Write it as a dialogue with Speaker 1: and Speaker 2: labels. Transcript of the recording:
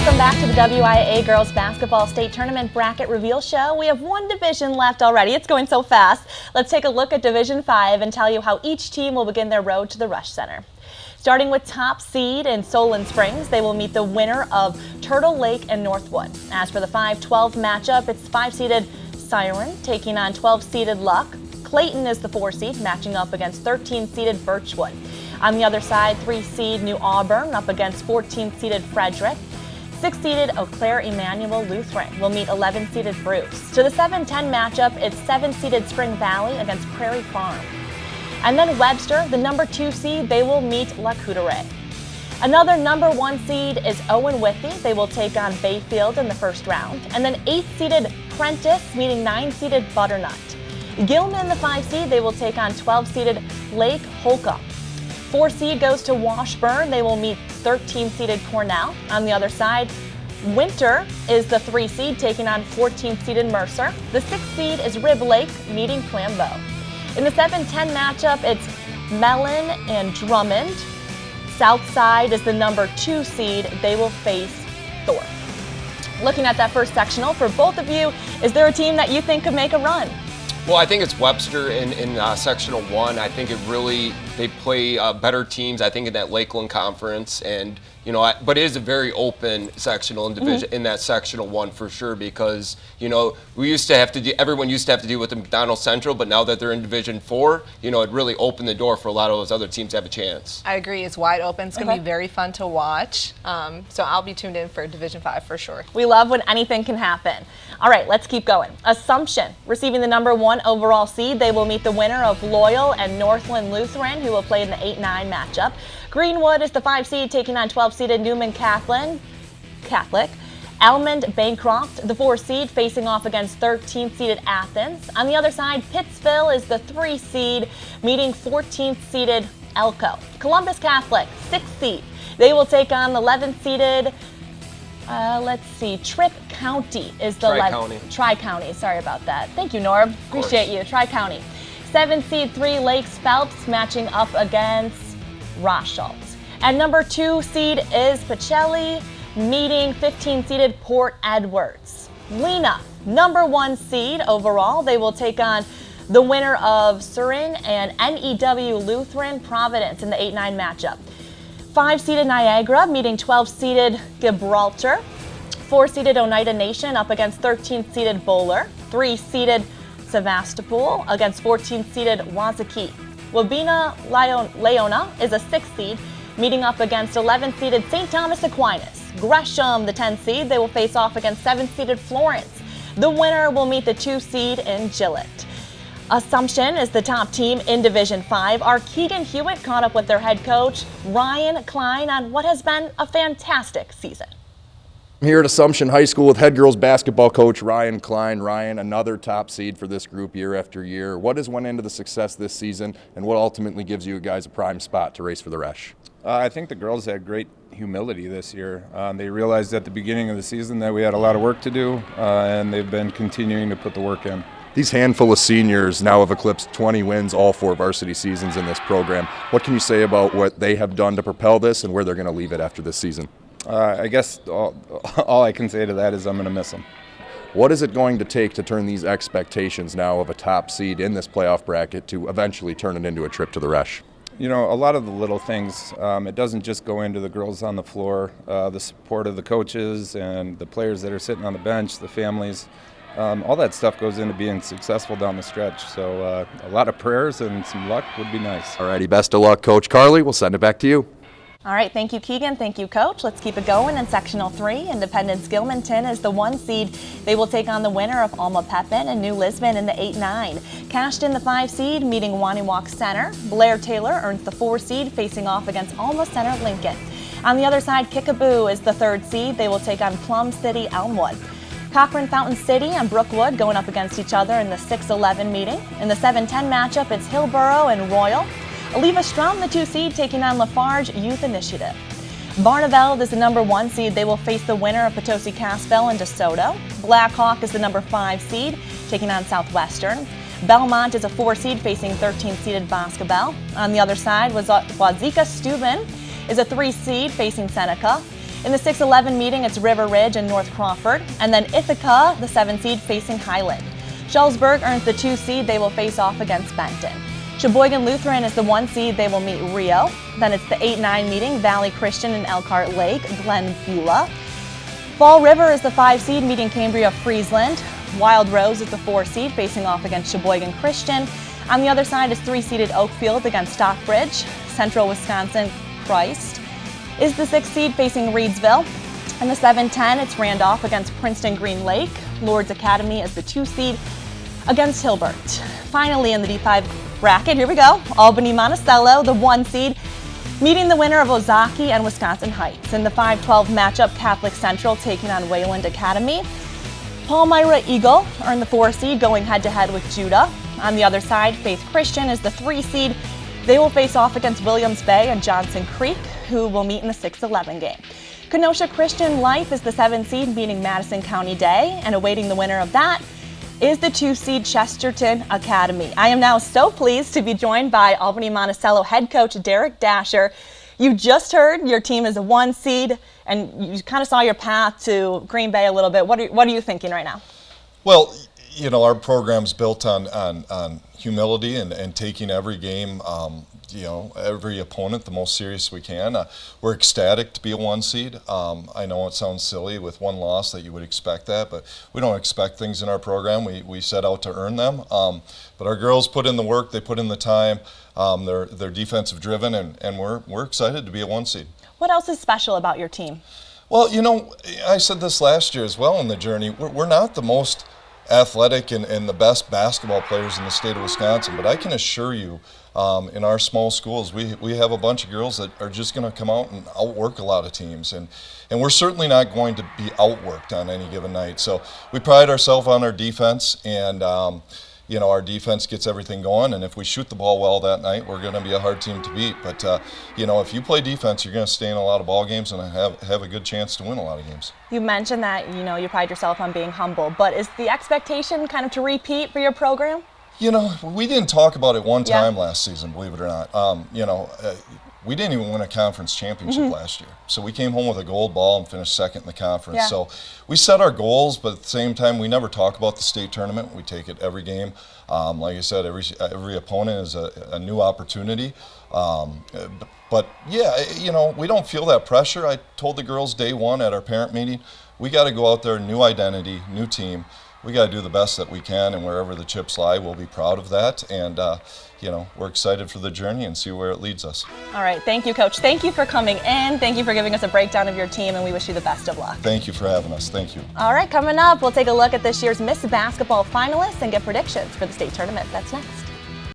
Speaker 1: Welcome back to the WIAA Girls Basketball State Tournament Bracket Reveal Show. We have one division left already. It's going so fast. Let's take a look at Division 5 and tell you how each team will begin their road to the RESCH Center. Starting with top seed in Solon Springs, they will meet the winner of Turtle Lake and Northwood. As for the 5-12 matchup, it's 5-seeded Siren taking on 12-seeded Luck. Clayton is the 4-seed, matching up against 13-seeded Birchwood. On the other side, 3-seed New Auburn up against 14-seeded Frederick. 6-seeded Eau Claire Emmanuel Lutheran will meet 11-seeded Bruce. To the 7-10 matchup, it's 7-seeded Spring Valley against Prairie Farm. And then Webster, the number 2 seed, they will meet La Coudray. Another number 1 seed is Owen Withee. They will take on Bayfield in the first round. And then 8-seeded Prentice meeting 9-seeded Butternut. Gilman, the 5 seed, they will take on 12-seeded Lake Holcomb. 4 seed goes to Washburn. They will meet 13-seeded Cornell. On the other side, Winter is the 3 seed taking on 14-seeded Mercer. The 6 seed is Rib Lake meeting Flambeau. In the 7-10 matchup, it's Mellon and Drummond. Southside is the number 2 seed. They will face Thorpe. Looking at that first sectional for both of you, is there a team that you think could make a run?
Speaker 2: Well, I think it's Webster in Sectional 1. I think they play better teams, I think, in that Lakeland Conference. And, but it is a very open sectional in division in that Sectional 1 for sure because, everyone used to have to deal with the McDonald Central, but now that they're in Division 4, it really opened the door for a lot of those other teams to have a chance.
Speaker 3: I agree. It's wide open. It's going to be very fun to watch. So I'll be tuned in for Division 5 for sure.
Speaker 1: We love when anything can happen. All right, let's keep going. Assumption, receiving the number 1 overall seed, they will meet the winner of Loyal and Northland Lutheran, who will play in the 8-9 matchup. Greenwood is the 5 seed, taking on 12-seeded Newman Catholic. Almond Bancroft, the 4 seed, facing off against 13-seeded Athens. On the other side, Pittsville is the 3 seed, meeting 14th-seeded Elko. Columbus Catholic, 6 seed. They will take on 11th-seeded Tripp County is the Tri-County. Sorry about that. Thank you, Norb. Appreciate you. Tri-County. 7 seed 3 Lakes Phelps matching up against Rothschild. And number 2 seed is Pacelli meeting 15-seeded Port Edwards. Lena, number 1 seed overall. They will take on the winner of Surin and NEW Lutheran Providence in the 8-9 matchup. 5-seeded Niagara meeting 12-seeded Gibraltar. 4-seeded Oneida Nation up against 13th-seeded Bowler. 3-seeded Sevastopol against 14th-seeded Wazaki. Wabena Leona is a 6th seed meeting up against 11th-seeded St. Thomas Aquinas. Gresham, the 10th seed, they will face off against 7th-seeded Florence. The winner will meet the 2 seed in Gillett. Assumption is the top team in Division 5. Our Keegan Hewitt caught up with their head coach, Ryan Klein, on what has been a fantastic season.
Speaker 4: I'm here at Assumption High School with head girls basketball coach Ryan Klein. Ryan, another top seed for this group year after year. What has went into the success this season, and what ultimately gives you guys a prime spot to race for the RESCH?
Speaker 5: I think the girls had great humility this year. They realized at the beginning of the season that we had a lot of work to do, and they've been continuing to put the work in.
Speaker 4: These handful of seniors now have eclipsed 20 wins all 4 varsity seasons in this program. What can you say about what they have done to propel this and where they're going to leave it after this season?
Speaker 5: I guess all I can say to that is I'm going to miss them.
Speaker 4: What is it going to take to turn these expectations now of a top seed in this playoff bracket to eventually turn it into a trip to the RESCH?
Speaker 5: A lot of the little things, it doesn't just go into the girls on the floor, the support of the coaches and the players that are sitting on the bench, the families. All that stuff goes into being successful down the stretch. So a lot of prayers and some luck would be nice.
Speaker 4: All righty, best of luck, Coach Carly. We'll send it back to you.
Speaker 1: All right, thank you, Keegan. Thank you, Coach. Let's keep it going in Sectional 3. Independence Gilmanton is the 1 seed. They will take on the winner of Alma Pepin and New Lisbon in the 8-9. Cashton, the 5 seed, meeting Waniwak Center. Blair Taylor earns the 4 seed, facing off against Alma Center Lincoln. On the other side, Kickapoo is the 3rd seed. They will take on Plum City Elmwood. Cochrane Fountain City and Brookwood going up against each other in the 6-11 meeting. In the 7-10 matchup, it's Hillsborough and Royal. Oliva Strum, the 2 seed, taking on Lafarge Youth Initiative. Barneveld is the number 1 seed. They will face the winner of Potosi Cassville and DeSoto. Blackhawk is the number 5 seed, taking on Southwestern. Belmont is a 4 seed facing 13th-seeded Boscobel. On the other side was Wazeeka Steuben is a 3 seed facing Seneca. In the 6-11 meeting, it's River Ridge and North Crawford, and then Ithaca, the 7 seed, facing Highland. Shullsburg earns the 2 seed. They will face off against Benton. Sheboygan Lutheran is the 1 seed. They will meet Rio. Then it's the 8-9 meeting, Valley Christian and Elkhart Lake, Glen Beulah. Fall River is the 5 seed, meeting Cambria Friesland. Wild Rose is the 4 seed, facing off against Sheboygan Christian. On the other side is 3-seeded Oakfield against Stockbridge. Central Wisconsin Christ is the 6 seed, facing Reedsville. In the 7-10, it's Randolph against Princeton Green Lake. Lourdes Academy is the 2 seed against Hilbert. Finally, in the D5 bracket, here we go, Albany Monticello, the 1 seed, meeting the winner of Ozaki and Wisconsin Heights. In the 5-12 matchup, Catholic Central taking on Wayland Academy. Palmyra Eagle earned the 4 seed, going head-to-head with Judah. On the other side, Faith Christian is the 3 seed. They will face off against Williams Bay and Johnson Creek, who will meet in the 6-11 game. Kenosha Christian Life is the 7 seed, meeting Madison County Day, and awaiting the winner of that is the 2 seed Chesterton Academy. I am now so pleased to be joined by Albany Monticello head coach Derek Dasher. You just heard your team is a 1 seed, and you kind of saw your path to Green Bay a little bit. What are you thinking right now?
Speaker 6: Well, you know, our program's built on humility and taking every game, you know, every opponent the most serious we can. We're ecstatic to be a 1 seed. I know it sounds silly with 1 loss that you would expect that, but we don't expect things in our program. We set out to earn them. But our girls put in the work, they put in the time. They're defensive driven, and we're excited to be a 1 seed.
Speaker 1: What else is special about your team?
Speaker 6: Well, you know, I said this last year as well in the journey. We're not the most athletic and the best basketball players in the state of Wisconsin, but I can assure you, in our small schools, we have a bunch of girls that are just going to come out and outwork a lot of teams, and we're certainly not going to be outworked on any given night. So we pride ourselves on our defense, and you know, our defense gets everything going, and if we shoot the ball well that night, we're going to be a hard team to beat. But you know, if you play defense, you're going to stay in a lot of ball games and have a good chance to win a lot of games.
Speaker 1: You mentioned that, you know, you pride yourself on being humble, but is the expectation kind of to repeat for your program?
Speaker 6: You know, we didn't talk about it one time last season, believe it or not. You know, we didn't even win a conference championship last year. So we came home with a gold ball and finished 2nd in the conference.
Speaker 1: Yeah.
Speaker 6: So we set our goals, but at the same time, we never talk about the state tournament. We take it every game. Like I said, every opponent is a new opportunity. But yeah, you know, we don't feel that pressure. I told the girls day 1 at our parent meeting, we got to go out there, new identity, new team. We got to do the best that we can, and wherever the chips lie, we'll be proud of that. And, you know, we're excited for the journey and see where it leads us.
Speaker 1: All right. Thank you, Coach. Thank you for coming in. Thank you for giving us a breakdown of your team, and we wish you the best of luck.
Speaker 6: Thank you for having us. Thank you.
Speaker 1: All right. Coming up, we'll take a look at this year's Miss Basketball finalists and get predictions for the state tournament. That's next.